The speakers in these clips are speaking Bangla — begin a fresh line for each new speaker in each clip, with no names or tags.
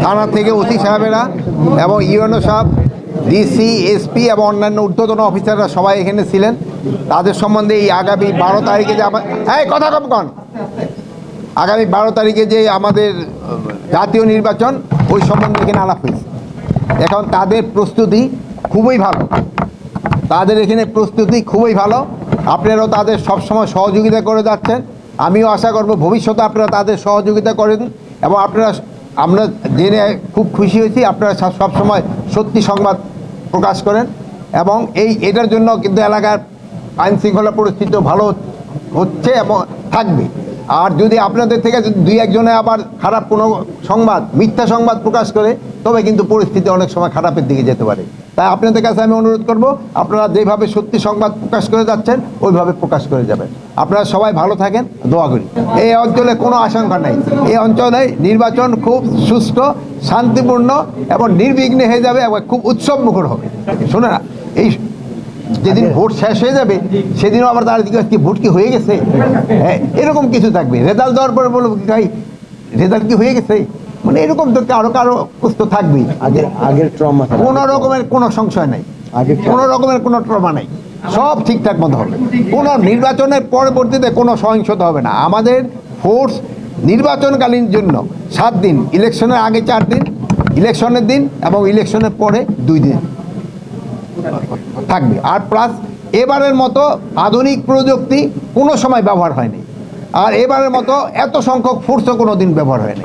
থানা থেকে ওসি সাহেবেরা এবং ইউএনও সাহেব, ডিসি, এসপি এবং অন্যান্য ঊর্ধ্বতন অফিসাররা সবাই এখানে ছিলেন। তাদের সম্বন্ধে এই আগামী 12 তারিখে যে কথা কম কন আগামী 12 তারিখে যে আমাদের জাতীয় নির্বাচন, ওই সম্বন্ধে এখানে আলাপ হয়েছে। এখন তাদের প্রস্তুতি খুবই ভালো, তাদের এখানে প্রস্তুতি খুবই ভালো। আপনারাও তাদের সবসময় সহযোগিতা করে যাচ্ছেন। আমিও আশা করব ভবিষ্যতে আপনারা তাদের সহযোগিতা করেন এবং আমরা জেনে খুব খুশি হয়েছি আপনারা সবসময় সত্যি সংবাদ প্রকাশ করেন এবং এটার জন্য কিন্তু এলাকার আইনশৃঙ্খলা পরিস্থিতি ভালো হচ্ছে এবং থাকবে। আর যদি আপনাদের থেকে দুই একজনে আবার খারাপ কোনো সংবাদ, মিথ্যা সংবাদ প্রকাশ করে, তবে কিন্তু পরিস্থিতি অনেক সময় খারাপের দিকে যেতে পারে। তাই আপনাদের কাছে আমি অনুরোধ করব, আপনারা যেভাবে সত্যি সংবাদ প্রকাশ করে যাচ্ছেন ওইভাবে প্রকাশ করে যাবেন। আপনারা সবাই ভালো থাকেন, দোয়া করি। এই অঞ্চলে কোনো আশঙ্কা নাই, এই অঞ্চলে নির্বাচন খুব সুষ্ঠু, শান্তিপূর্ণ এবং নির্বিঘ্নে হয়ে যাবে এবং খুব উৎসব মুখর হবে। শোনে না, এই যেদিন ভোট শেষ হয়ে যাবে সেদিনও আবার তার দিকে কি ভোট কি হয়ে গেছে, এরকম কিছু থাকবে। রেজাল্ট দেওয়ার পরে বলবো ভাই রেজাল্ট কি হয়ে গেছে, মানে এরকম তো কারো প্রশ্ন থাকবেই।
আগের ট্রমা
কোনো রকমের কোনো সংশয় নাই, কোনো রকমের কোনো ট্রমা নাই, সব ঠিকঠাক মতো হবে। কোনো নির্বাচনের পরবর্তীতে কোনো সহিংসতা হবে না। আমাদের ফোর্স নির্বাচনকালীন জন্য 7 দিন, ইলেকশনের আগে 4 দিন, ইলেকশনের দিন এবং ইলেকশনের পরে 2 দিন থাকবে। আর প্লাস এবারের মতো আধুনিক প্রযুক্তি কোনো সময় ব্যবহার হয়নি, আর এবারের মতো এত সংখ্যক ফোর্সও কোনো দিন ব্যবহার হয়নি,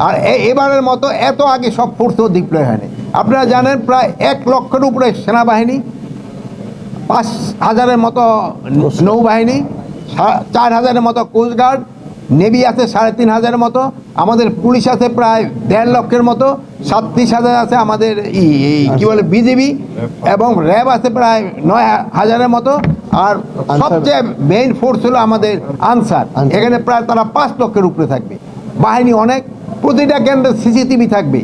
আর এবারের মতো এত আগে সব ফোর্সও ডিপ্লয় হয়নি। আপনারা জানেন প্রায় 1 লক্ষের উপরে সেনাবাহিনী, 5,000-এর মতো নৌবাহিনী, 4,000-এর মতো কোস্টগার্ড, নেভি আছে 3,500-এর মতো, আমাদের পুলিশ আছে প্রায় 1.5 লক্ষের মতো, 37,000 আছে আমাদের কি বলে বিজিবি, এবং র্যাব আছে প্রায় 9,000-এর মতো। আর সবচেয়ে মেইন ফোর্স হলো আমাদের আনসার, এখানে প্রায় তারা 5 লক্ষের উপরে থাকবে। বাহিনী অনেক, প্রতিটা কেন্দ্রে সিসিটিভি থাকবে,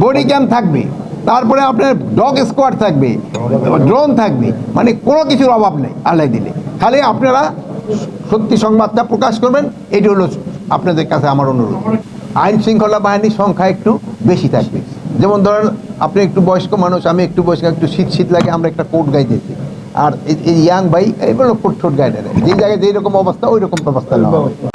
বডি ক্যাম থাকবে, তারপরে আপনার ডগ স্কোয়াড থাকবে, ড্রোন থাকবে, মানে কোনো কিছুর অভাব নেই আল্লাহ দিলে। খালি আপনারা সত্যি সংবাদটা প্রকাশ করবেন, এটি হলো আপনাদের কাছে আমার অনুরোধ। আইন শৃঙ্খলা বাহিনীর সংখ্যা একটু বেশি থাকবে। যেমন ধরেন আপনি একটু বয়স্ক মানুষ, আমি একটু বয়স্ক, একটু শীত লাগে, আমরা একটা কোট গাইতেছি, আর এই ইয়াং ভাই এগুলো কোট ঠোঁট গাইডে, যে জায়গায় যেই রকম অবস্থা ওই রকম ব্যবস্থা নেওয়া হবে।